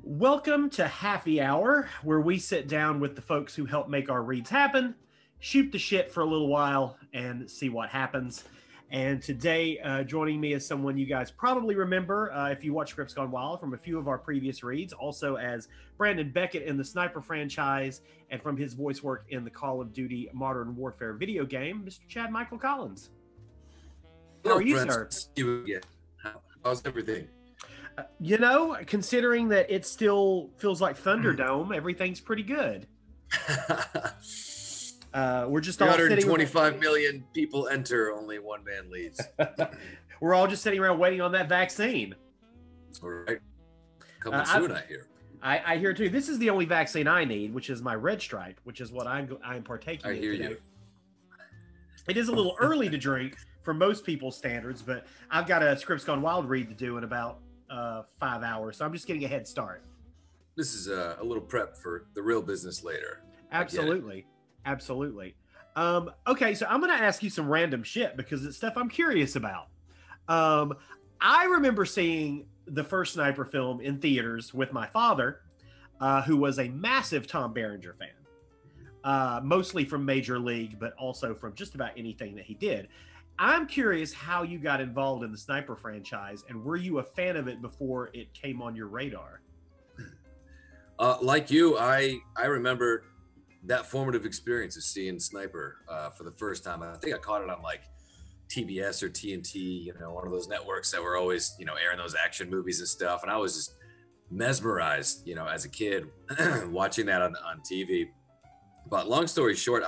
Welcome to Happy Hour, where we sit down with the folks who help make our reads happen, shoot the shit for a little while, and see what happens. And today, joining me is someone you guys probably remember if you watch Scripts Gone Wild from a few of our previous reads, also as Brandon Beckett in the Sniper franchise, and from his voice work in the Call of Duty Modern Warfare video game, Mr. Chad Michael Collins. How are you, sir? How's everything? You know, considering that it still feels like Thunderdome, everything's pretty good. We're just all 125 million people enter, only one man leaves. We're all just sitting around waiting on that vaccine. All right. Coming soon, I hear. I hear too. This is the only vaccine I need, which is my red stripe, which is what I'm partaking in today. I hear you. It is a little early to drink for most people's standards, but I've got a Scripts Gone Wild read to do in about 5 hours, so I'm just getting a head start. This is a little prep for the real business later. Absolutely. Okay, so I'm going to ask you some random shit because it's stuff I'm curious about. I remember seeing the first Sniper film in theaters with my father, who was a massive Tom Berenger fan, mostly from Major League, but also from just about anything that he did. I'm curious how you got involved in the Sniper franchise, and were you a fan of it before it came on your radar? Like you, I remember that formative experience of seeing Sniper for the first time. I think I caught it on like TBS or TNT, one of those networks that were always, airing those action movies and stuff. And I was just mesmerized, as a kid watching that on TV. But long story short,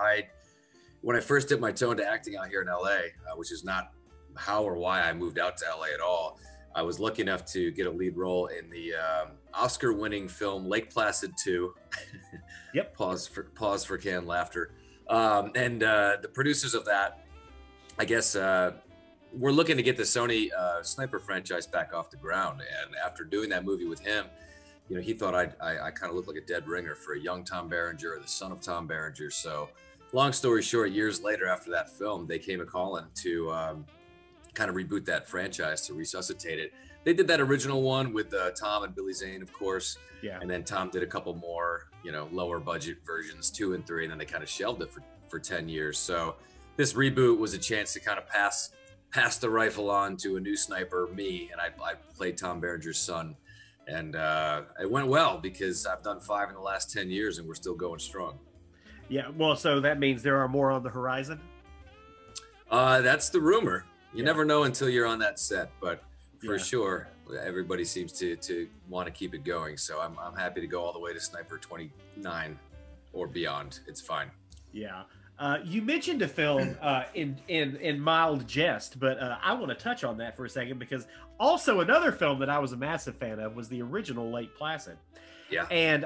when I first dipped my toe into acting out here in LA, which is not how or why I moved out to LA at all, I was lucky enough to get a lead role in the Oscar-winning film Lake Placid 2. Yep. Pause for canned laughter. And the producers of that, I guess, were looking to get the Sony Sniper franchise back off the ground. And after doing that movie with him, he thought I kind of looked like a dead ringer for a young Tom Berenger, the son of Tom Berenger. So long story short, years later after that film, they came a-calling to kind of reboot that franchise, to resuscitate it. They did that original one with Tom and Billy Zane, of course. Yeah. And then Tom did a couple more, lower budget versions, 2 and 3, and then they kind of shelved it for 10 years. So this reboot was a chance to kind of pass the rifle on to a new sniper, me, and I played Tom Berenger's son. And it went well because I've done 5 in the last 10 years and we're still going strong. Yeah, well, so that means there are more on the horizon? That's the rumor. You never know until you're on that set, but for sure, everybody seems to want to keep it going. So I'm happy to go all the way to Sniper 29 or beyond. It's fine. Yeah. You mentioned a film in mild jest, but I want to touch on that for a second because also another film that I was a massive fan of was the original Lake Placid. Yeah. And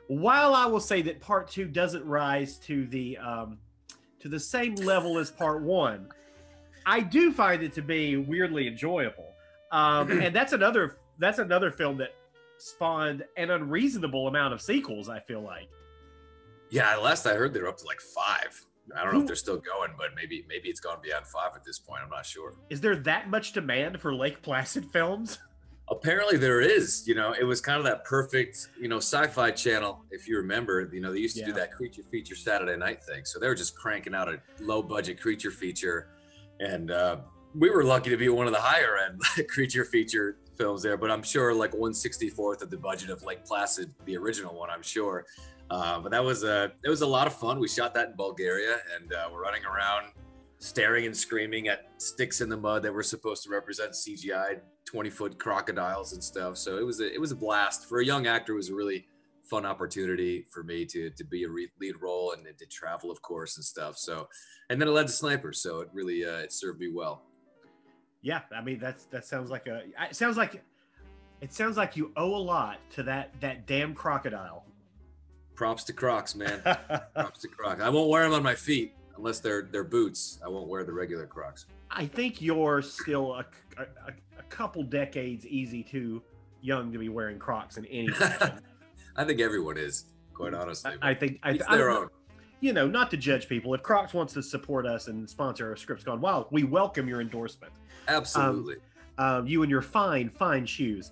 while I will say that part 2 doesn't rise to the same level as part 1, I do find it to be weirdly enjoyable. And that's another film that spawned an unreasonable amount of sequels, I feel like. Yeah, last I heard, they're up to like 5. I don't know if they're still going, but maybe it's gone beyond 5 at this point. I'm not sure. Is there that much demand for Lake Placid films? Apparently there is. It was kind of that perfect, Sci-Fi Channel, if you remember. They used to do that creature feature Saturday night thing. So they were just cranking out a low-budget creature feature. And we were lucky to be one of the higher-end creature feature films there. But I'm sure like 1/64th of the budget of Lake Placid, the original one, I'm sure. But it was a lot of fun. We shot that in Bulgaria, and we're running around staring and screaming at sticks in the mud that were supposed to represent CGI 20-foot crocodiles and stuff. So it was a blast. For a young actor, it was a really fun opportunity for me to be a lead role and to travel, of course, and stuff. So, and then it led to Sniper. So it really it served me well. Yeah, I mean that sounds like it sounds like you owe a lot to that damn crocodile. Props to Crocs, man. Props to Crocs. I won't wear them on my feet unless they're boots. I won't wear the regular Crocs. I think you're still a couple decades easy too young to be wearing Crocs in any fashion. I think everyone is, quite honestly. I think it's their own. Not to judge people. If Crocs wants to support us and sponsor our Scripts Gone Wild, we welcome your endorsement. Absolutely. You and your fine shoes.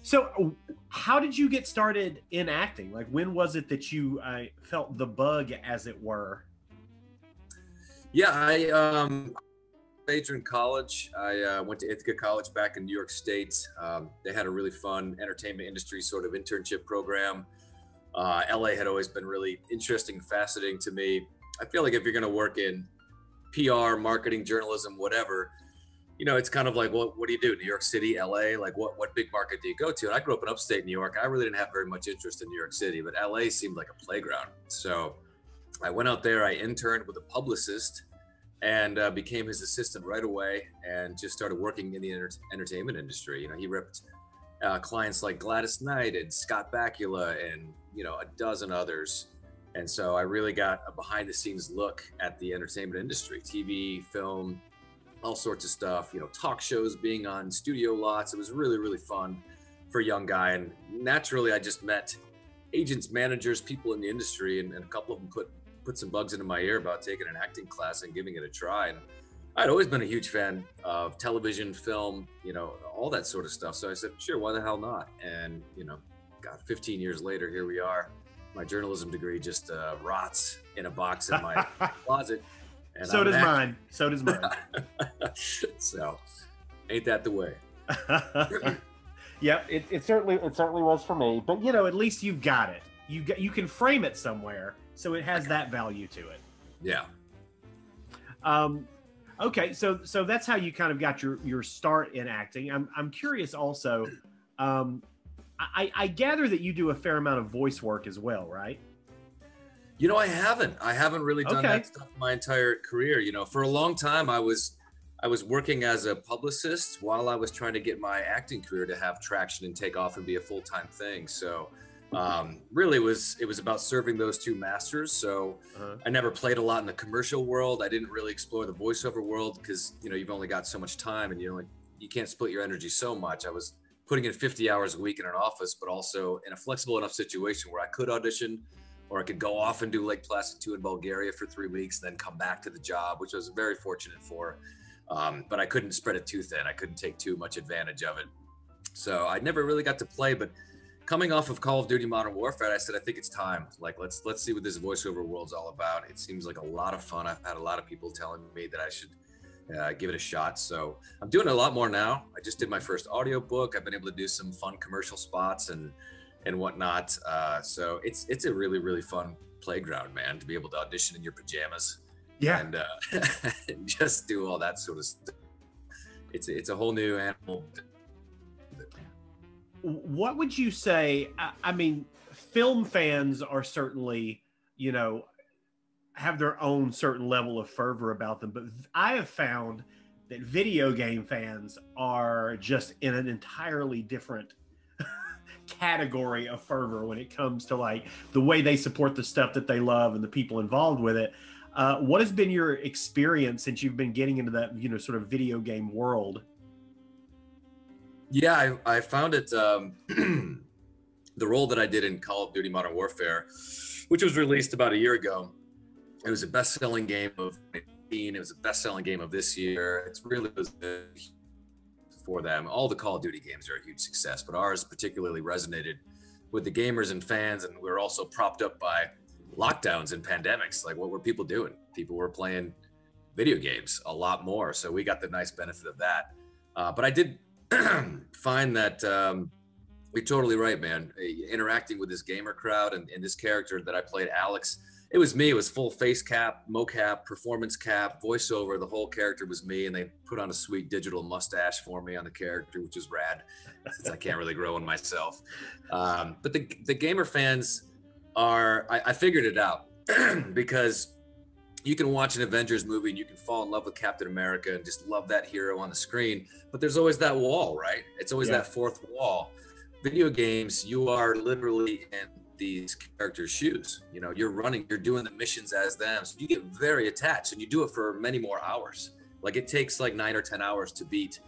So how did you get started in acting? Like, when was it that you felt the bug, as it were? Yeah, I major in college. I went to Ithaca College back in New York State. They had a really fun entertainment industry sort of internship program. LA had always been really interesting and fascinating to me. I feel like if you're going to work in PR, marketing, journalism, whatever, you know, it's kind of like, well, what do you do? New York City, LA, like what big market do you go to? And I grew up in upstate New York. I really didn't have very much interest in New York City, but LA seemed like a playground. So I went out there, I interned with a publicist and became his assistant right away and just started working in the entertainment industry. You know, he ripped clients like Gladys Knight and Scott Bakula and, you know, a dozen others. And so I really got a behind the scenes look at the entertainment industry, TV, film, all sorts of stuff, you know, talk shows, being on studio lots. It was really, really fun for a young guy. And naturally, I just met agents, managers, people in the industry, and a couple of them put some bugs into my ear about taking an acting class and giving it a try. And I'd always been a huge fan of television, film, you know, all that sort of stuff. So I said, sure, why the hell not? And, you know, God, 15 years later, here we are. My journalism degree just rots in a box in my closet. And so does mine. So does mine. So ain't that the way? Yeah, it certainly was for me. But, you know, at least you've got it. You can frame it somewhere, so it has that value to it. Yeah. Okay, so that's how you kind of got your start in acting. I'm curious also. I gather that you do a fair amount of voice work as well, right? You know, I haven't really done that stuff my entire career. You know, for a long time, I was working as a publicist while I was trying to get my acting career to have traction and take off and be a full-time thing. So really it was about serving those two masters. So I never played a lot in the commercial world. I didn't really explore the voiceover world because, you know, you've only got so much time and you can't split your energy so much. I was putting in 50 hours a week in an office, but also in a flexible enough situation where I could audition, or I could go off and do Lake Placid 2 in Bulgaria for 3 weeks, then come back to the job, which I was very fortunate for. But I couldn't spread it too thin. I couldn't take too much advantage of it. So I never really got to play, but coming off of Call of Duty Modern Warfare, I said, I think it's time. Like, let's see what this voiceover world's all about. It seems like a lot of fun. I've had a lot of people telling me that I should give it a shot. So I'm doing a lot more now. I just did my first audiobook. I've been able to do some fun commercial spots and whatnot. So it's a really, really fun playground, man, to be able to audition in your pajamas. Yeah. And just do all that sort of stuff. It's a whole new animal. What would you say? I mean, film fans are certainly, you know, have their own certain level of fervor about them, but I have found that video game fans are just in an entirely different category of fervor when it comes to like the way they support the stuff that they love and the people involved with it. What has been your experience since you've been getting into that, you know, sort of video game world? Yeah, I found it, the role that I did in Call of Duty Modern Warfare, which was released about a year ago. It was a best-selling game of 2018. It was a best-selling game of this year. It's really was for them. All the Call of Duty games are a huge success, but ours particularly resonated with the gamers and fans. And we were also propped up by lockdowns and pandemics. Like, what were people doing? People were playing video games a lot more. So we got the nice benefit of that. But I did find that you're totally right, man. Interacting with this gamer crowd and this character that I played, Alex, it was me. It was full face cap, mocap, performance cap, voiceover. The whole character was me, and they put on a sweet digital mustache for me on the character, which is rad, since I can't really grow one myself. But the gamer fans are, I figured it out because you can watch an Avengers movie and you can fall in love with Captain America and just love that hero on the screen. But there's always that wall, right? It's always that fourth wall. Video games, you are literally in these characters' shoes. You know, you're running, you're doing the missions as them. So you get very attached and you do it for many more hours. Like, it takes like 9 or 10 hours to beat,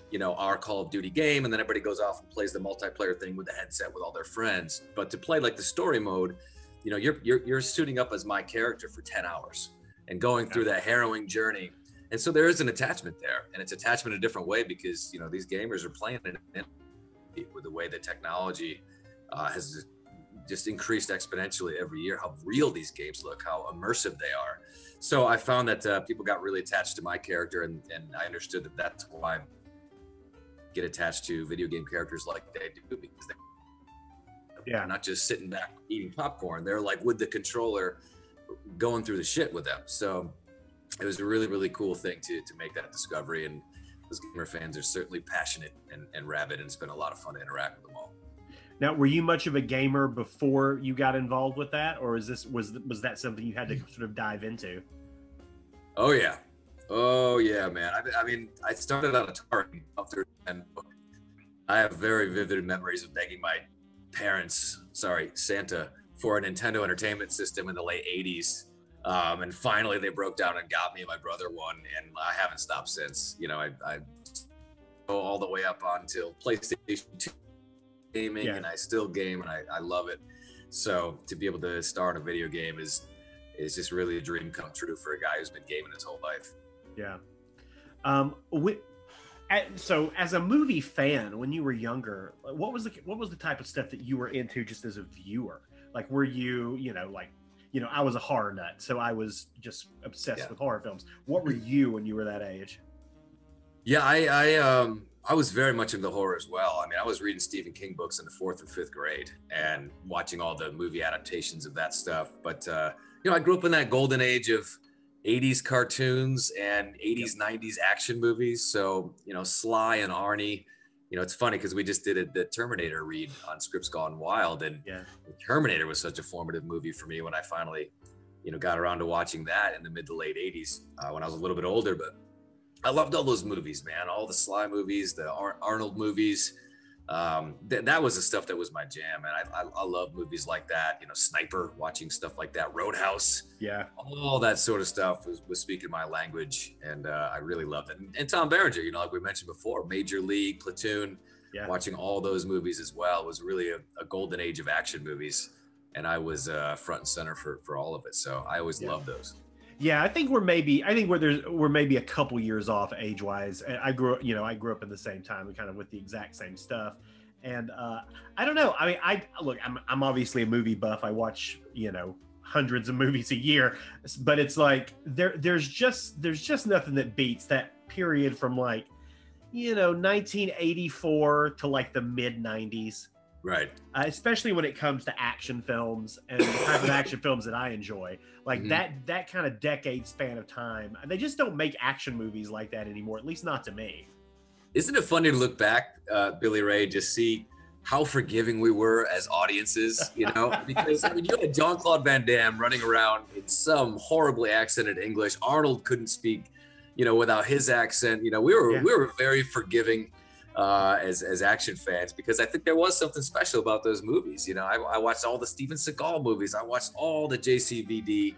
you know, our Call of Duty game. And then everybody goes off and plays the multiplayer thing with the headset with all their friends. But to play like the story mode, you know, you're suiting up as my character for 10 hours and going through that harrowing journey. And so there is an attachment there, and it's attachment a different way because, you know, these gamers are playing it with the way that technology has just increased exponentially every year, how real these games look, how immersive they are. So I found that people got really attached to my character, and I understood that that's why I get attached to video game characters like they do, because they're not just sitting back eating popcorn. They're like with the controller going through the shit with them. So it was a really, really cool thing to make that discovery. And those gamer fans are certainly passionate and rabid, and it's been a lot of fun to interact with them all. Now, were you much of a gamer before you got involved with that, or was that something you had to sort of dive into? Oh yeah, man. I mean, I started on Atari after, and I have very vivid memories of begging my parents, Santa, for a Nintendo Entertainment System in the late '80s, and finally they broke down and got me and my brother one, and I haven't stopped since. You know, I go all the way up until PlayStation 2. Gaming, and I still game, and I love it. So to be able to star in a video game is just really a dream come true for a guy who's been gaming his whole life. Yeah. So as a movie fan, when you were younger, what was the type of stuff that you were into just as a viewer? Like, were you, I was a horror nut, so I was just obsessed with horror films. What were you when you were that age? Yeah, I was very much into horror as well. I mean, I was reading Stephen King books in the 4th and 5th grade and watching all the movie adaptations of that stuff. But, I grew up in that golden age of 80s cartoons and 80s, 90s action movies. So, Sly and Arnie, it's funny because we just did the Terminator read on Scripts Gone Wild. And the Terminator was such a formative movie for me when I finally, got around to watching that in the mid to late 80s when I was a little bit older. But I loved all those movies, man. All the Sly movies, the Arnold movies. That was the stuff that was my jam, and I love movies like that. Sniper, watching stuff like that, Roadhouse. Yeah. All that sort of stuff was speaking my language, and I really loved it. And Tom Berenger, like we mentioned before, Major League, Platoon. Yeah. Watching all those movies as well was really a golden age of action movies, and I was front and center for all of it. So I always loved those. Yeah, I think we're maybe a couple years off age-wise. I grew up in the same time and kind of with the exact same stuff. And I don't know. I mean, I'm obviously a movie buff. I watch, hundreds of movies a year, but it's like there's just nothing that beats that period from 1984 to like the mid 90s. Right. Especially when it comes to action films and the type of action films that I enjoy, like that kind of decade span of time. They just don't make action movies like that anymore, at least not to me. Isn't it funny to look back, Billy Ray, just see how forgiving we were as audiences, because you had Jean-Claude Van Damme running around in some horribly accented English. Arnold couldn't speak, without his accent. We were very forgiving as action fans, because I think there was something special about those movies. I watched all the Steven Seagal movies. I watched all the JCVD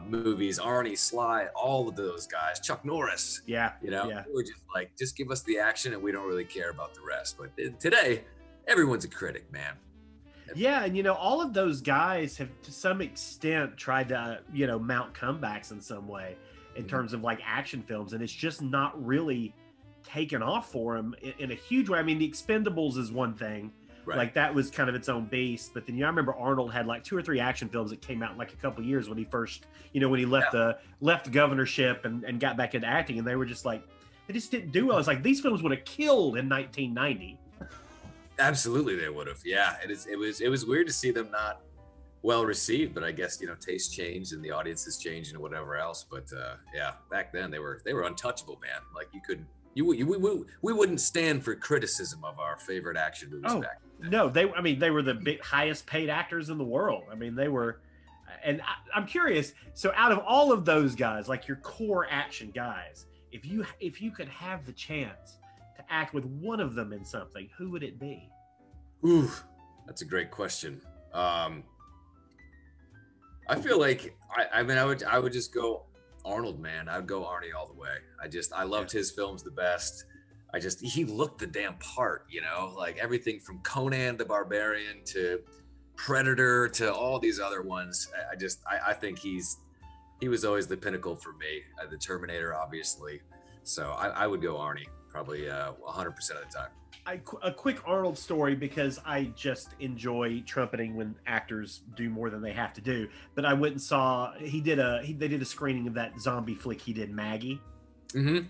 movies, Arnie, Sly, all of those guys, Chuck Norris. We were just like, just give us the action and we don't really care about the rest. But today, everyone's a critic, man. Yeah, and all of those guys have to some extent tried to, mount comebacks in some way in terms of like action films, and it's just not really taken off for him in a huge way. I mean, The Expendables is one thing, right? Like that was kind of its own beast. But then I remember Arnold had like 2 or 3 action films that came out in like a couple of years when he first, when he left the governorship and got back into acting, and they were just like, they just didn't do well. It's like these films would have killed in 1990. Absolutely, they would have. Yeah, it was weird to see them not well received, but I guess tastes changed and the audiences changed and whatever else. But back then they were untouchable, man. Like we wouldn't stand for criticism of our favorite action movies back then. No, they were the highest paid actors in the world. I mean, they were, and I'm curious. So out of all of those guys, like your core action guys, if you could have the chance to act with one of them in something, who would it be? Ooh, that's a great question. I feel like I would just go Arnold, man. I'd go Arnie all the way. I loved his films the best. He looked the damn part, like everything from Conan the Barbarian to Predator to all these other ones. I think he was always the pinnacle for me. The Terminator, obviously. So I would go Arnie. probably 100% of the time. A quick Arnold story, because I just enjoy trumpeting when actors do more than they have to do. But I went and saw they did a screening of that zombie flick he did, Maggie. Mm-hmm.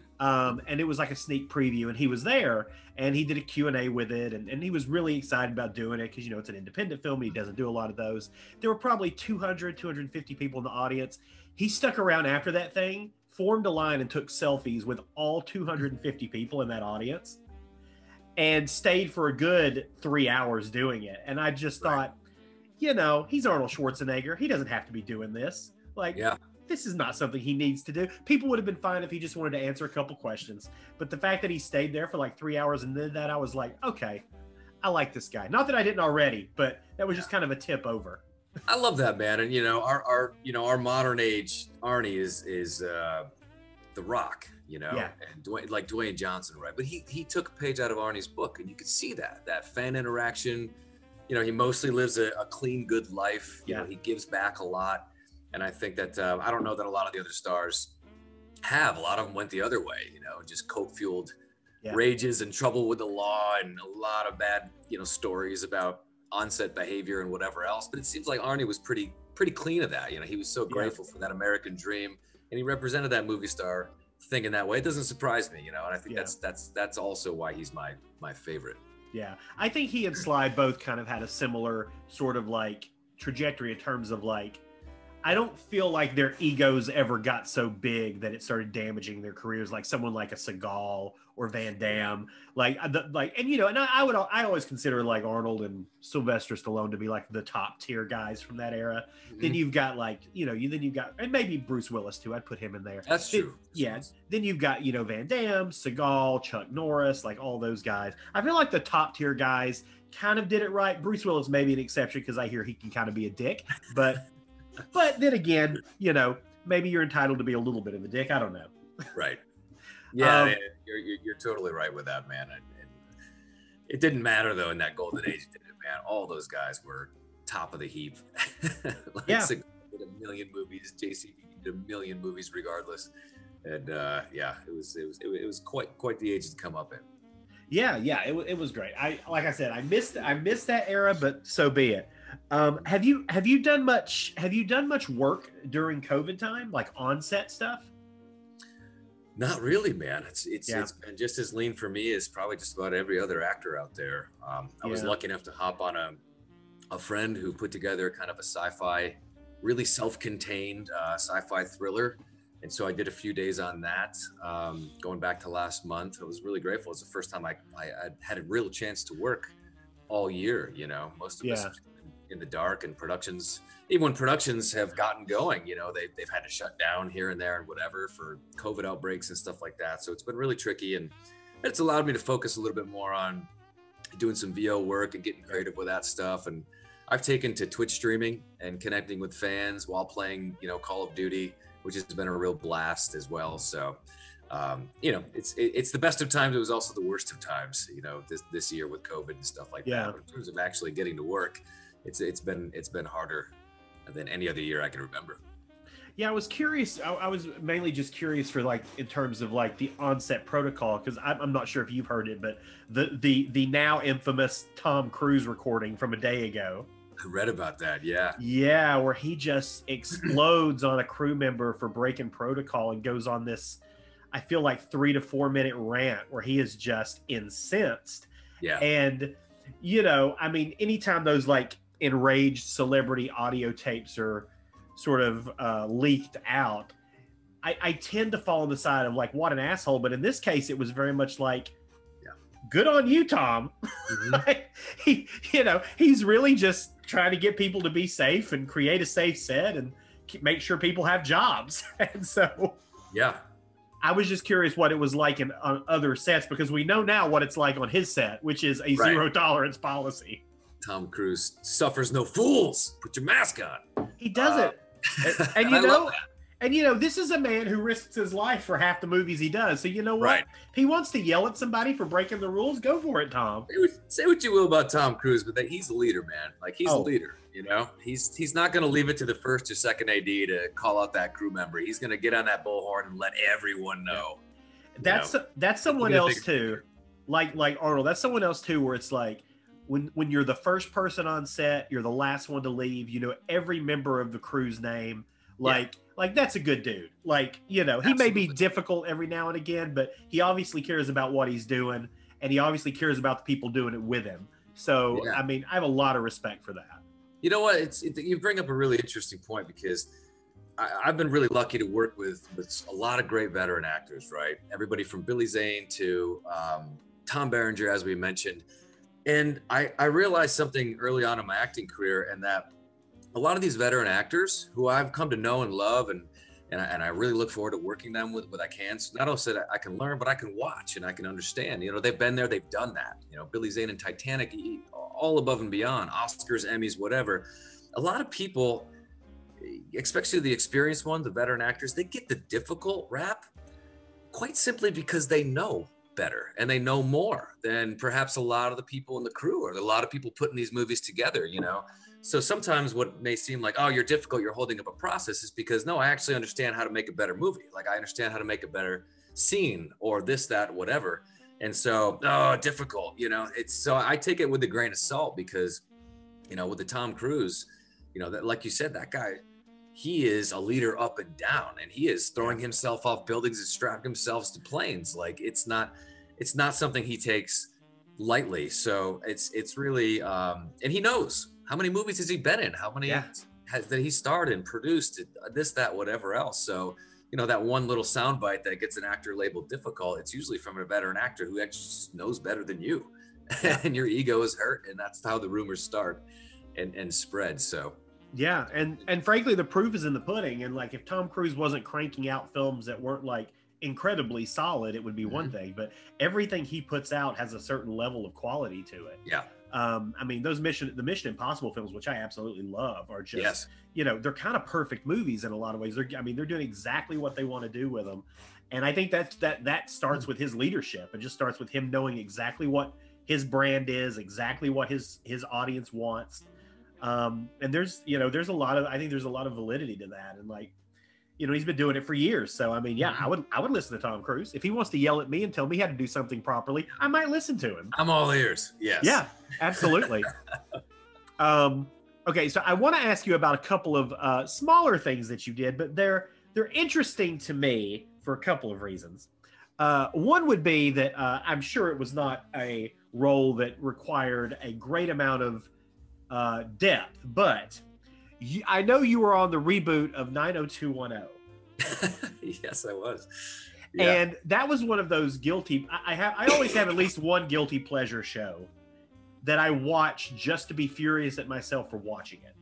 And it was like a sneak preview, and he was there, and he did a Q&A with it, and he was really excited about doing it because, you know, it's an independent film and he doesn't do a lot of those. There were probably 250 people in the audience. He stuck around after that thing, formed a line, and took selfies with all 250 people in that audience, and stayed for a good 3 hours doing it. And I just thought, you know, he's Arnold Schwarzenegger. He doesn't have to be doing this. Like, this is not something he needs to do. People would have been fine if he just wanted to answer a couple questions. But the fact that he stayed there for like 3 hours and did that, I was like, okay, I like this guy. Not that I didn't already, but that was just kind of a tip over. I love that, man. And, you know, our modern age Arnie is The Rock, you know, and Dwayne Johnson, right? But he took a page out of Arnie's book, and you could see that fan interaction. You know, he mostly lives a clean, good life. You know, he gives back a lot. And I think that, I don't know that a lot of the other stars have. A lot of them went the other way, you know, just coke-fueled rages and trouble with the law and a lot of bad, you know, stories about on-set behavior and whatever else. But it seems like Arnie was pretty clean of that. You know, he was so grateful for that American dream, and he represented that movie star thing in that way. It doesn't surprise me, you know, and I think that's also why he's my favorite. Yeah, I think he and Sly both kind of had a similar sort of like trajectory in terms of like, I don't feel like their egos ever got so big that it started damaging their careers, like someone like a Seagal or Van Damme, and you know, and I always consider like Arnold and Sylvester Stallone to be like the top tier guys from that era. Mm-hmm. Then you've got like, you know, and maybe Bruce Willis too. I'd put him in there. That's true. Yeah. Then you've got, you know, Van Damme, Seagal, Chuck Norris, like all those guys. I feel like the top tier guys kind of did it right. Bruce Willis may be an exception because I hear he can kind of be a dick, but then again, you know, maybe you're entitled to be a little bit of a dick. I don't know. Right. Yeah, you're totally right with that, man. And it didn't matter though in that golden age, did it, man? All those guys were top of the heap. Did a million movies. JCB did a million movies, regardless. And it was quite the age to come up in. Yeah, it was great. Like I said, I missed that era, but so be it. Have you done much work during COVID time, like on-set stuff? Not really, man. It's been just as lean for me as probably just about every other actor out there. I was lucky enough to hop on a friend who put together kind of a sci-fi, really self-contained sci-fi thriller. And so I did a few days on that, going back to last month. I was really grateful. It was the first time I had a real chance to work all year, you know. Most of us in the dark, and even when productions have gotten going, you know, they've had to shut down here and there and whatever for COVID outbreaks and stuff like that. So it's been really tricky, and it's allowed me to focus a little bit more on doing some VO work and getting creative with that stuff. And I've taken to Twitch streaming and connecting with fans while playing, you know, Call of Duty, which has been a real blast as well. So, you know, it's the best of times. It was also the worst of times, you know, this year with COVID and stuff like that. But in terms of actually getting to work, it's been harder than any other year I can remember. Yeah, I was curious. I was mainly just curious for like in terms of like the on-set protocol, because I'm not sure if you've heard it, but the now infamous Tom Cruise recording from a day ago. I read about that. Yeah. Yeah, where he just explodes on a crew member for breaking protocol and goes on this, I feel like 3 to 4 minute rant where he is just incensed. Yeah. And you know, I mean, anytime those like enraged celebrity audio tapes are sort of leaked out, I tend to fall on the side of like, what an asshole. But in this case, it was very much like, good on you, Tom. Mm-hmm. Like, he's really just trying to get people to be safe and create a safe set and make sure people have jobs. And so, I was just curious what it was like on other sets, because we know now what it's like on his set, which is a zero tolerance policy. Tom Cruise suffers no fools. Put your mask on. He does it. And you know, this is a man who risks his life for half the movies he does. So you know what? If he wants to yell at somebody for breaking the rules, go for it, Tom. Say what you will about Tom Cruise, but he's a leader, man. Like, he's a leader, you know? He's not going to leave it to the first or second AD to call out that crew member. He's going to get on that bullhorn and let everyone know. That's someone else too. Like Arnold, that's someone else too, where it's like when you're the first person on set, you're the last one to leave, you know every member of the crew's name. Like that's a good dude. Like, you know, he may be difficult every now and again, but he obviously cares about what he's doing, and he obviously cares about the people doing it with him. So, I mean, I have a lot of respect for that. You know what? You bring up a really interesting point, because I've been really lucky to work with a lot of great veteran actors, right? Everybody from Billy Zane to Tom Berenger, as we mentioned. And I realized something early on in my acting career, and that a lot of these veteran actors who I've come to know and love, and I really look forward to working them with what I can. So not only that I can learn, but I can watch and I can understand. You know, they've been there, they've done that. You know, Billy Zane and Titanic, all above and beyond, Oscars, Emmys, whatever. A lot of people, especially the experienced ones, the veteran actors, they get the difficult rap quite simply because they know better and they know more than perhaps a lot of the people in the crew, or a lot of people putting these movies together, you know. So sometimes what may seem like, oh, you're difficult, you're holding up a process, is because no, I actually understand how to make a better movie. Like, I understand how to make a better scene, or this, that, whatever. And so, oh, difficult, you know. It's so I take it with a grain of salt, because, you know, with the Tom Cruise, you know, that, like you said, that guy, he is a leader up and down, and he is throwing himself off buildings and strapping himself to planes. Like, it's not something he takes lightly. So it's really, and he knows. How many movies has he been in? How many that he starred and produced, this, that, whatever else. So, you know, that one little soundbite that gets an actor labeled difficult, it's usually from a veteran actor who actually just knows better than you. And your ego is hurt, and that's how the rumors start and spread. So yeah, and frankly, the proof is in the pudding. And like, if Tom Cruise wasn't cranking out films that weren't like incredibly solid, it would be one thing, but everything he puts out has a certain level of quality to it. I mean, the Mission Impossible films, which I absolutely love, are just, you know, they're kind of perfect movies in a lot of ways. They're doing exactly what they want to do with them. And I think that starts with his leadership. It just starts with him knowing exactly what his brand is, exactly what his audience wants. And there's a lot of validity to that. And like, you know, he's been doing it for years. So, I mean, I would listen to Tom Cruise. If he wants to yell at me and tell me how to do something properly, I might listen to him. I'm all ears. Yes. Yeah, absolutely. Okay, so I want to ask you about a couple of smaller things that you did, but they're interesting to me for a couple of reasons. One would be that I'm sure it was not a role that required a great amount of depth, but I know you were on the reboot of 90210. Yes, I was. Yeah. And that was one of those guilty. I always have at least one guilty pleasure show that I watch just to be furious at myself for watching it.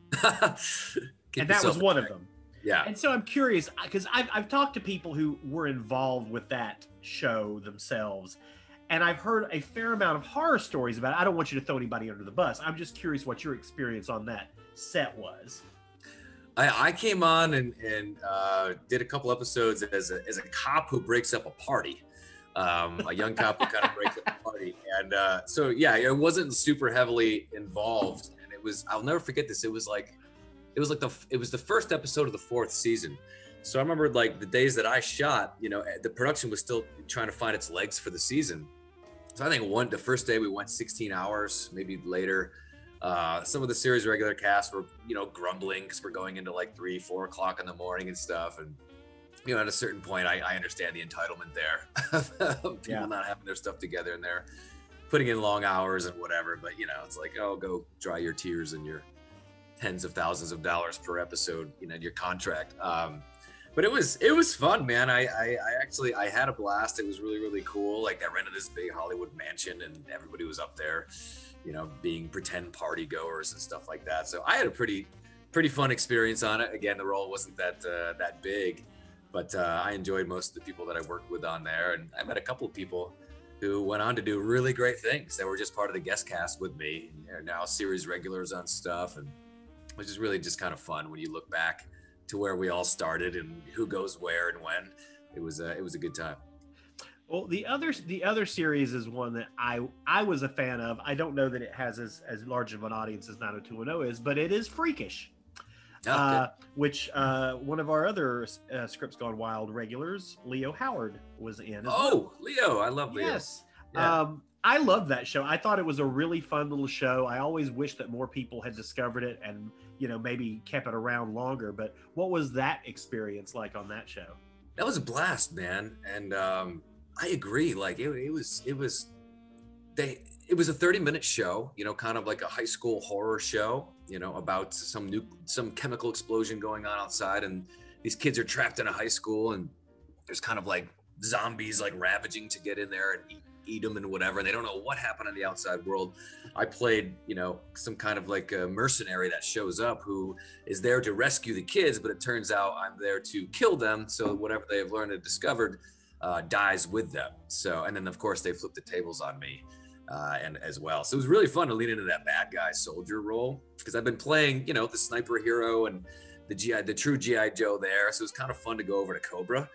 And that was one of them. Yeah. And so I'm curious, because I've talked to people who were involved with that show themselves, and I've heard a fair amount of horror stories about it. I don't want you to throw anybody under the bus. I'm just curious what your experience on that set was. I came on and did a couple episodes as a cop who breaks up a party, a young cop who kind of breaks up a party, and so yeah, it wasn't super heavily involved, and it was, I'll never forget this. It was the first episode of the 4th season. So I remember like the days that I shot, you know, the production was still trying to find its legs for the season. So I think the first day we went 16 hours, maybe later. Some of the series regular cast were, you know, grumbling because we're going into like 3-4 o'clock in the morning and stuff. And, you know, at a certain point, I understand the entitlement there. People not having their stuff together, and they're putting in long hours and whatever. But, you know, it's like, oh, go dry your tears and your tens of thousands of dollars per episode, you know, your contract. But it was fun, man. I had a blast. It was really, really cool. Like, I rented this big Hollywood mansion, and everybody was up there, you know, being pretend party goers and stuff like that. So I had a pretty fun experience on it. Again, the role wasn't that big, but I enjoyed most of the people that I worked with on there, and I met a couple of people who went on to do really great things that were just part of the guest cast with me, and they're now series regulars on stuff, and which is really just kind of fun when you look back to where we all started and who goes where and when. It was a good time. Well, the other series is one that I was a fan of. I don't know that it has as large of an audience as 90210 is, but it is Freakish. Oh, good. which one of our other Scripts Gone Wild regulars, Leo Howard, was in as well. Oh, Leo. I love Leo. Yes. Yeah. I love that show. I thought it was a really fun little show. I always wish that more people had discovered it and, maybe kept it around longer. But what was that experience like on that show? That was a blast, man. And I agree. Like it was a 30-minute show, kind of like a high school horror show, about some chemical explosion going on outside, and these kids are trapped in a high school, and there's kind of like zombies like ravaging to get in there and eat them and whatever, and they don't know what happened in the outside world. I played, some kind of like a mercenary that shows up who is there to rescue the kids, but it turns out I'm there to kill them, so whatever they have learned and discovered dies with them. So, and then of course they flip the tables on me and as well. So it was really fun to lean into that bad guy soldier role, because I've been playing, the sniper hero and the true GI Joe there. So it was kind of fun to go over to Cobra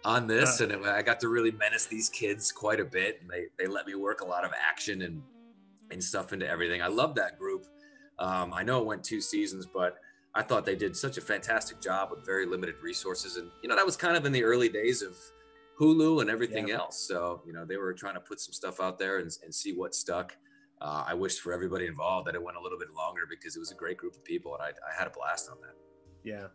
on this, and I got to really menace these kids quite a bit, and they let me work a lot of action and stuff into everything. I love that group. I know it went 2 seasons, but I thought they did such a fantastic job with very limited resources, and that was kind of in the early days of Hulu and everything else. So they were trying to put some stuff out there and see what stuck. I wished for everybody involved that it went a little bit longer, because it was a great group of people, and I had a blast on that. Yeah.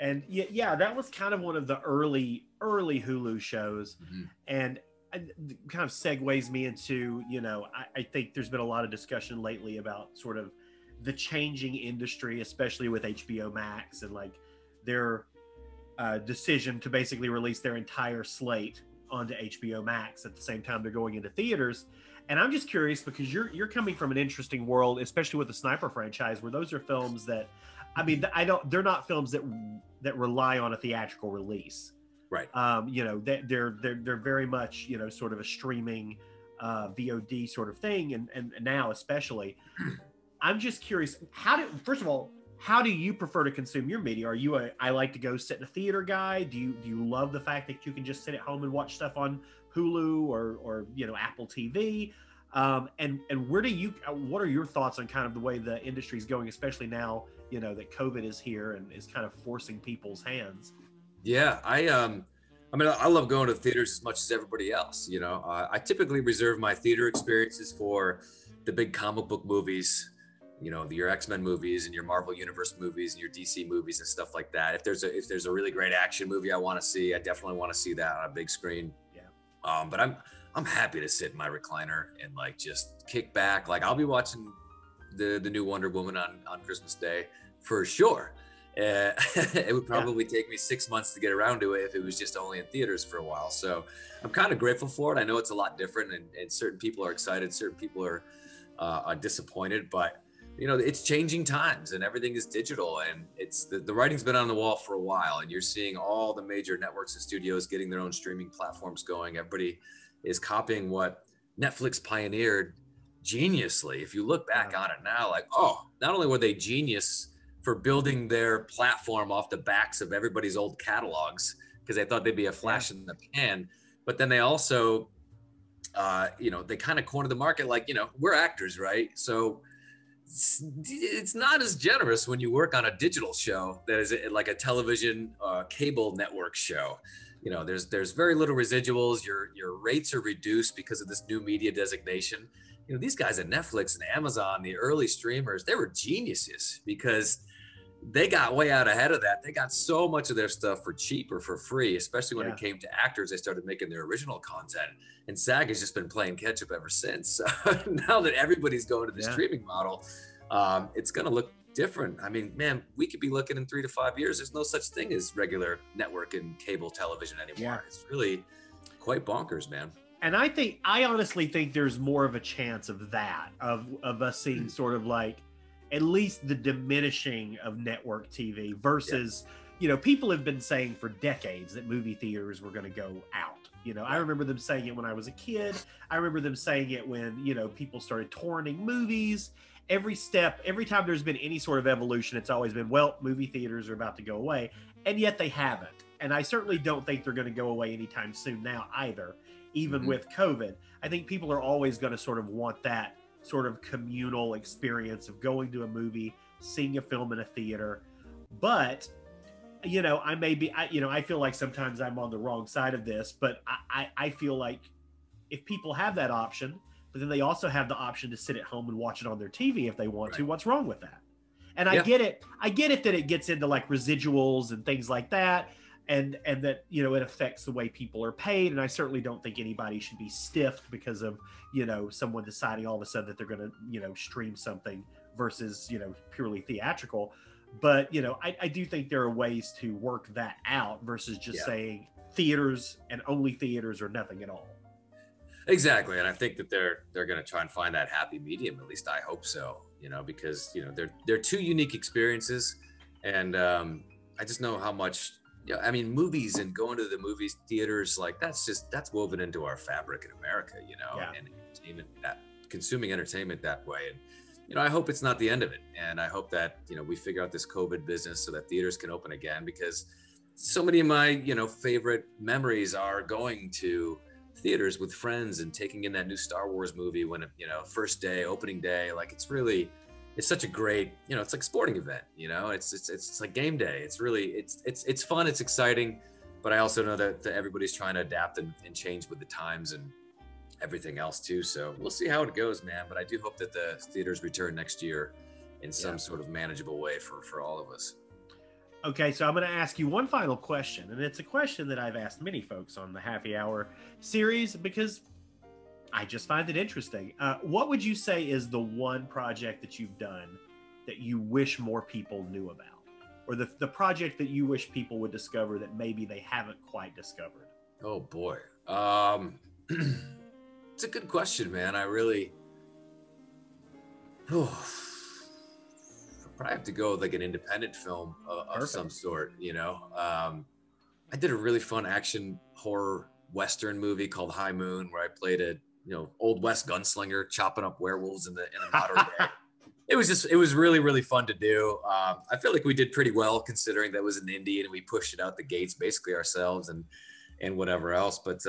And yeah, that was kind of one of the early Hulu shows. Mm-hmm. And it kind of segues me into, I think there's been a lot of discussion lately about sort of the changing industry, especially with HBO Max and like their decision to basically release their entire slate onto HBO Max at the same time they're going into theaters. And I'm just curious, because you're coming from an interesting world, especially with the Sniper franchise, where those are films that, they're not films that rely on a theatrical release. Right. They're very much, sort of a streaming VOD sort of thing. And now especially, I'm just curious, first of all, how do you prefer to consume your media? Are you I like to go sit in a theater guy? Do you love the fact that you can just sit at home and watch stuff on Hulu or Apple TV? And what are your thoughts on kind of the way the industry is going, especially now, that COVID is here and is kind of forcing people's hands? Yeah, I love going to theaters as much as everybody else. I typically reserve my theater experiences for the big comic book movies, your X-Men movies and your Marvel Universe movies and your DC movies and stuff like that. If there's a really great action movie I want to see, I definitely want to see that on a big screen. Yeah. But I'm happy to sit in my recliner and like just kick back. Like I'll be watching the new Wonder Woman on Christmas Day for sure. It would probably take me 6 months to get around to it if it was just only in theaters for a while. So I'm kind of grateful for it. I know it's a lot different, and certain people are excited, certain people are disappointed, but it's changing times and everything is digital, and it's the writing's been on the wall for a while, and you're seeing all the major networks and studios getting their own streaming platforms going. Everybody is copying what Netflix pioneered geniusly. If you look back on it now, like, not only were they genius for building their platform off the backs of everybody's old catalogs, because they thought they'd be a flash in the pan, but then they also, they kind of cornered the market. Like, we're actors, right? So it's not as generous when you work on a digital show that is like a television cable network show. There's very little residuals. Your rates are reduced because of this new media designation. These guys at Netflix and Amazon, the early streamers, they were geniuses because they got way out ahead of that. They got so much of their stuff for cheap or for free, especially when it came to actors. They started making their original content, and SAG has just been playing catch up ever since. So now that everybody's going to the streaming model, it's going to look different. I mean, man, we could be looking in 3 to 5 years. There's no such thing as regular network and cable television anymore. It's really quite bonkers, man. And I honestly think there's more of a chance of that, of us seeing sort of like at least the diminishing of network TV versus, people have been saying for decades that movie theaters were going to go out. I remember them saying it when I was a kid. I remember them saying it when, people started torrenting movies. Every time there's been any sort of evolution, it's always been, well, movie theaters are about to go away. And yet they haven't. And I certainly don't think they're going to go away anytime soon now either. Even with COVID, I think people are always going to sort of want that sort of communal experience of going to a movie, seeing a film in a theater. But you know, I feel like sometimes I'm on the wrong side of this, but I feel like if people have that option, but then they also have the option to sit at home and watch it on their TV if they want to, what's wrong with that? And I get it that it gets into like residuals and things like that, and that, you know, it affects the way people are paid. And I certainly don't think anybody should be stiffed because of, you know, someone deciding all of a sudden that they're going to, you know, stream something versus, you know, purely theatrical. But, you know, I do think there are ways to work that out versus just saying theaters and only theaters or nothing at all. Exactly. And I think that they're going to try and find that happy medium. At least I hope so, you know, because, you know, they're two unique experiences. And I just know how much, you know, I mean, movies and going to the movie theaters, like that's woven into our fabric in America, you know, and entertainment, consuming entertainment that way. And, you know, I hope it's not the end of it. And I hope that, you know, we figure out this COVID business so that theaters can open again, because so many of my, you know, favorite memories are going to theaters with friends and taking in that new Star Wars movie when, you know, first day, opening day. Like, it's such a great, you know, it's like a sporting event, you know, it's like game day. It's really, it's fun. It's exciting. But I also know that everybody's trying to adapt and change with the times and everything else too. So we'll see how it goes, man. But I do hope that the theaters return next year in some sort of manageable way for all of us. Okay, so I'm going to ask you one final question, and it's a question that I've asked many folks on the Happy Hour series because I just find it interesting. What would you say is the one project that you've done that you wish more people knew about, or the project that you wish people would discover that maybe they haven't quite discovered? Oh boy. It's a good question, man. I really, probably have to go with like an independent film of some sort, you know. I did a really fun action horror Western movie called High Moon, where I played a, you know, old West gunslinger chopping up werewolves in the modern day. It was really, really fun to do. I feel like we did pretty well considering that was an indie and we pushed it out the gates basically ourselves and whatever else. But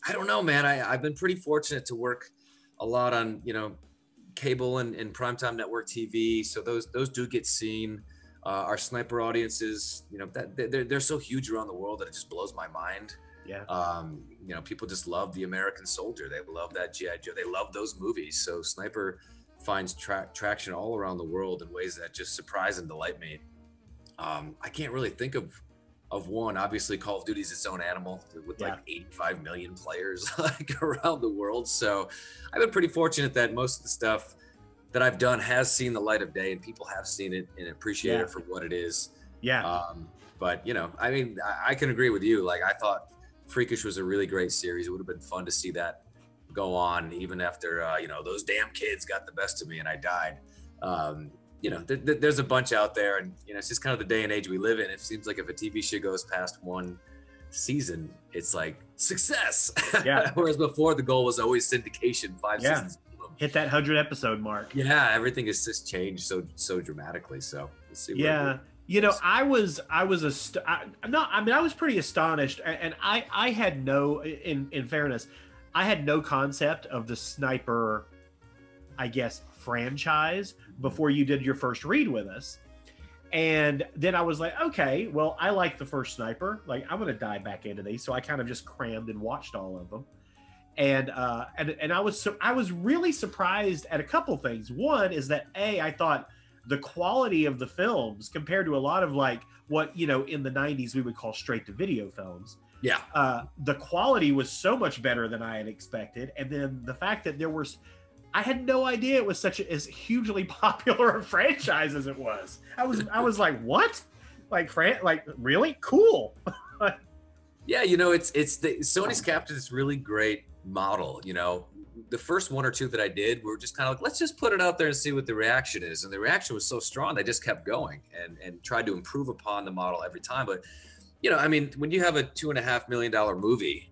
I don't know, man. I've been pretty fortunate to work a lot on, you know, cable and primetime network TV. So those do get seen. Our sniper audiences, you know, that they're so huge around the world that it just blows my mind. Yeah. You know, people just love the American soldier. They love that G.I. Joe. They love those movies. So Sniper finds traction all around the world in ways that just surprise and delight me. I can't really think of one. Obviously, Call of Duty is its own animal with like 85 million players like around the world. So I've been pretty fortunate that most of the stuff that I've done has seen the light of day and people have seen it and appreciate it for what it is. Yeah. But, you know, I mean, I can agree with you. Like, I thought Freakish was a really great series. It would have been fun to see that go on even after, you know, those damn kids got the best of me and I died. You know, there's a bunch out there, and, you know, it's just kind of the day and age we live in. It seems like if a TV show goes past one season, it's like success. Yeah. Whereas before, the goal was always syndication, 5 seasons. Hit that 100 episode mark. Yeah, everything has just changed so dramatically. So we'll see. You know, I was pretty astonished, and I had no, in fairness, I had no concept of the Sniper, I guess, franchise before you did your first read with us. And then I was like, okay, well, I like the first Sniper. Like, I'm going to dive back into these. So I kind of just crammed and watched all of them. And I was really surprised at a couple things. One is that I thought the quality of the films compared to a lot of like what, you know, in the 90s we would call straight to video films. Yeah. The quality was so much better than I had expected. And then the fact that I had no idea it was as hugely popular a franchise as it was. I was like, what? Like, really? Cool. Yeah, you know, Sony's captured this really great model. You know, the first one or two that I did were just kind of like, let's just put it out there and see what the reaction is. And the reaction was so strong, they just kept going and tried to improve upon the model every time. But, you know, I mean, when you have a $2.5 million movie,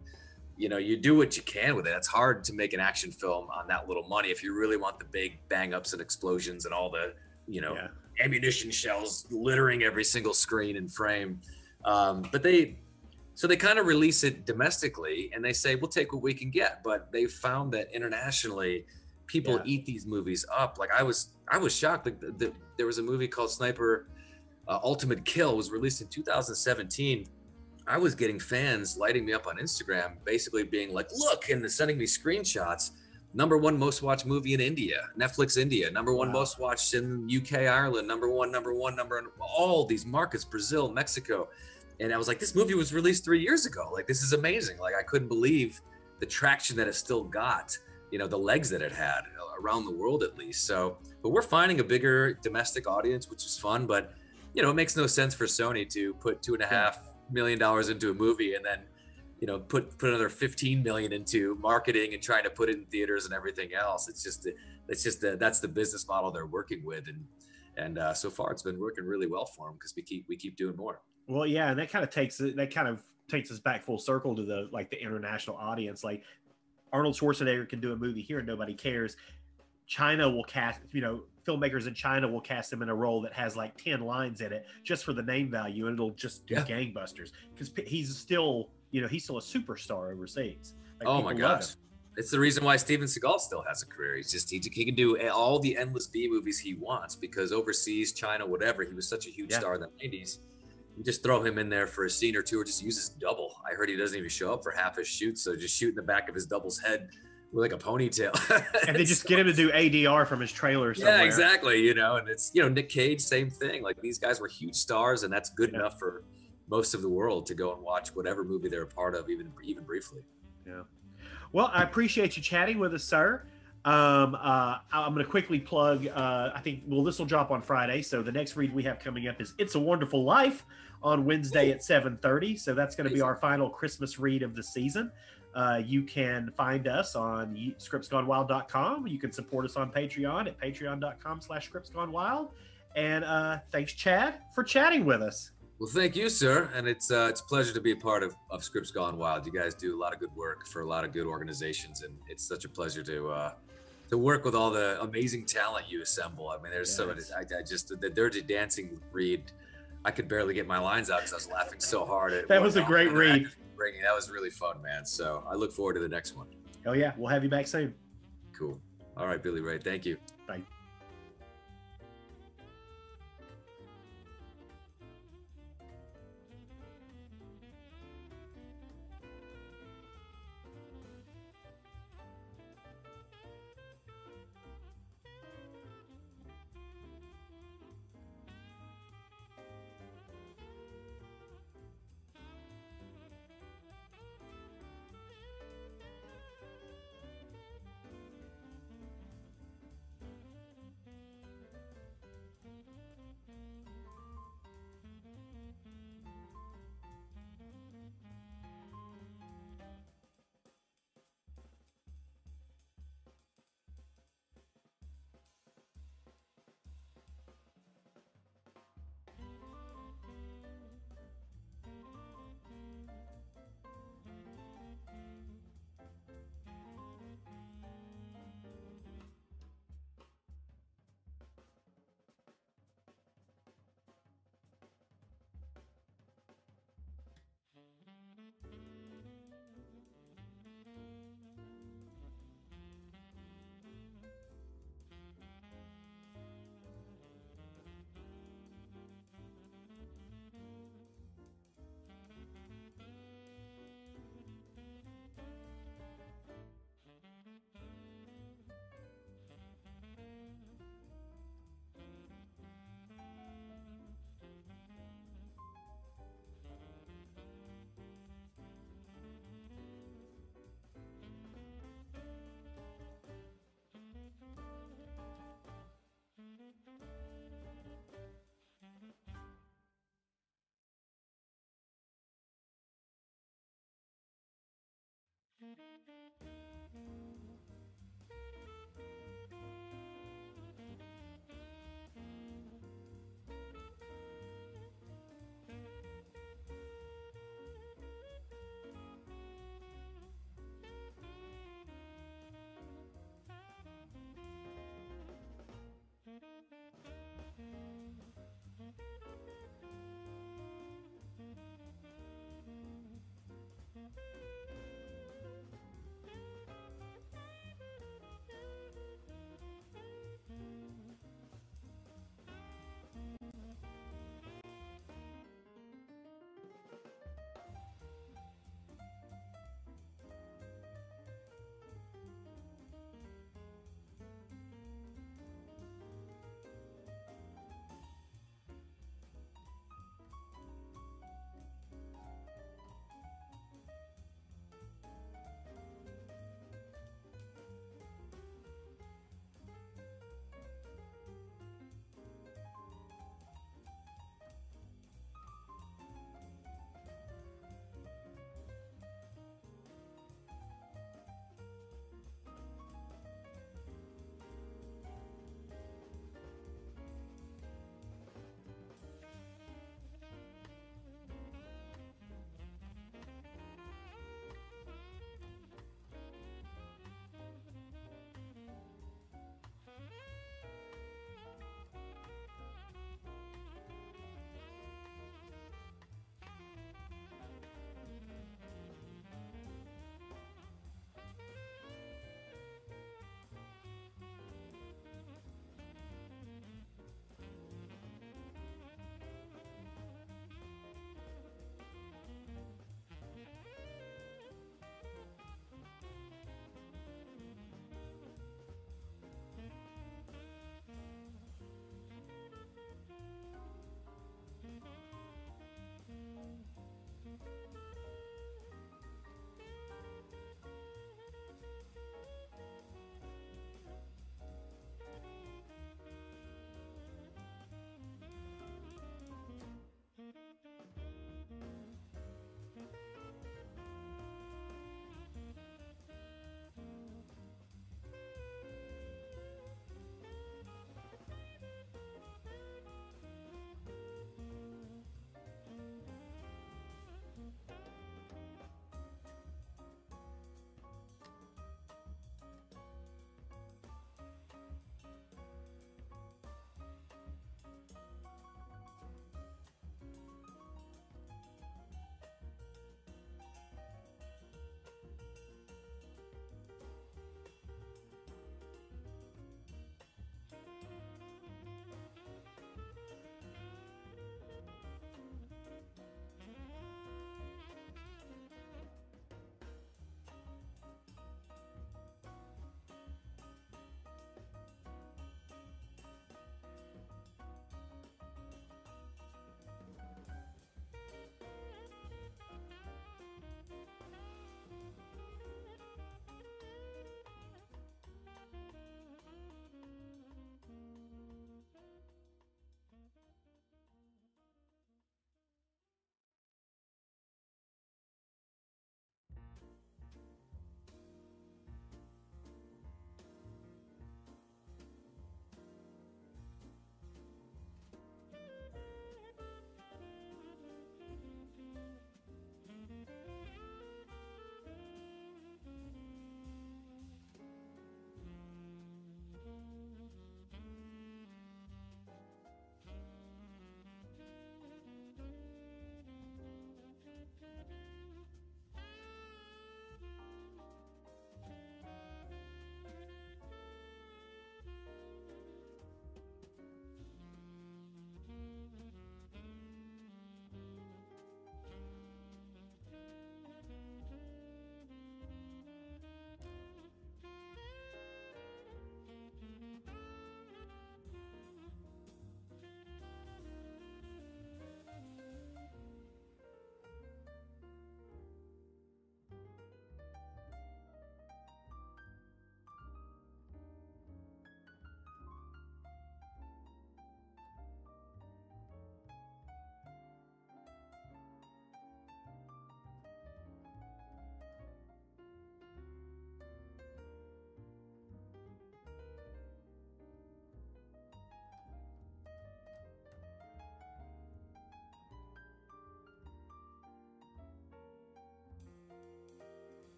you know, you do what you can with it. It's hard to make an action film on that little money if you really want the big bang ups and explosions and all the, you know, ammunition shells littering every single screen and frame. But they kind of release it domestically and they say, we'll take what we can get. But they found that internationally, people eat these movies up. Like, I was shocked. Like, there was a movie called Sniper Ultimate Kill was released in 2017. I was getting fans lighting me up on Instagram, basically being like, look, and sending me screenshots. #1 most watched movie in India, Netflix India, #1 most watched in UK, Ireland, number one, all these markets, Brazil, Mexico. And I was like, this movie was released 3 years ago. Like, this is amazing. Like, I couldn't believe the traction that it still got, you know, the legs that it had around the world at least. So, but we're finding a bigger domestic audience, which is fun. But, you know, it makes no sense for Sony to put $2.5 million into a movie and then, you know, put another 15 million into marketing and trying to put it in theaters and everything else. It's just that's the business model they're working with, and so far it's been working really well for them because we keep doing more. Well, yeah, and that kind of takes us back full circle to the international audience. Like Arnold Schwarzenegger can do a movie here and nobody cares. China will cast, you know, filmmakers in China will cast him in a role that has like 10 lines in it just for the name value, and it'll just do gangbusters because he's still, you know, he's still a superstar overseas. Like, oh my gosh. It's the reason why Steven Seagal still has a career. He's just, he can do all the endless B movies he wants because overseas, China, whatever, he was such a huge star in the 90s. You just throw him in there for a scene or two or just use his double. I heard he doesn't even show up for half his shoots. So just shoot in the back of his double's head with like a ponytail. And they just get him to do ADR from his trailer somewhere. Yeah, exactly. You know, and it's, you know, Nick Cage, same thing. Like these guys were huge stars and that's good enough for most of the world to go and watch whatever movie they're a part of, even briefly. Yeah. Well, I appreciate you chatting with us, sir. I'm going to quickly plug, I think, well, this will drop on Friday. So the next read we have coming up is It's a Wonderful Life on Wednesday at 7:30. So that's going to be our final Christmas read of the season. You can find us on scriptsgonewild.com. You can support us on Patreon at patreon.com/scriptsgonewild. And thanks, Chad, for chatting with us. Well, thank you, sir. And it's a pleasure to be a part of Scripts Gone Wild. You guys do a lot of good work for a lot of good organizations, and it's such a pleasure to work with all the amazing talent you assemble. I mean, there's so many. I just the Dirty Dancing read, I could barely get my lines out because I was laughing so hard. That was a great read. That was really fun, man. So I look forward to the next one. Oh yeah, we'll have you back soon. Cool. All right, Billy Ray. Thank you. Bye.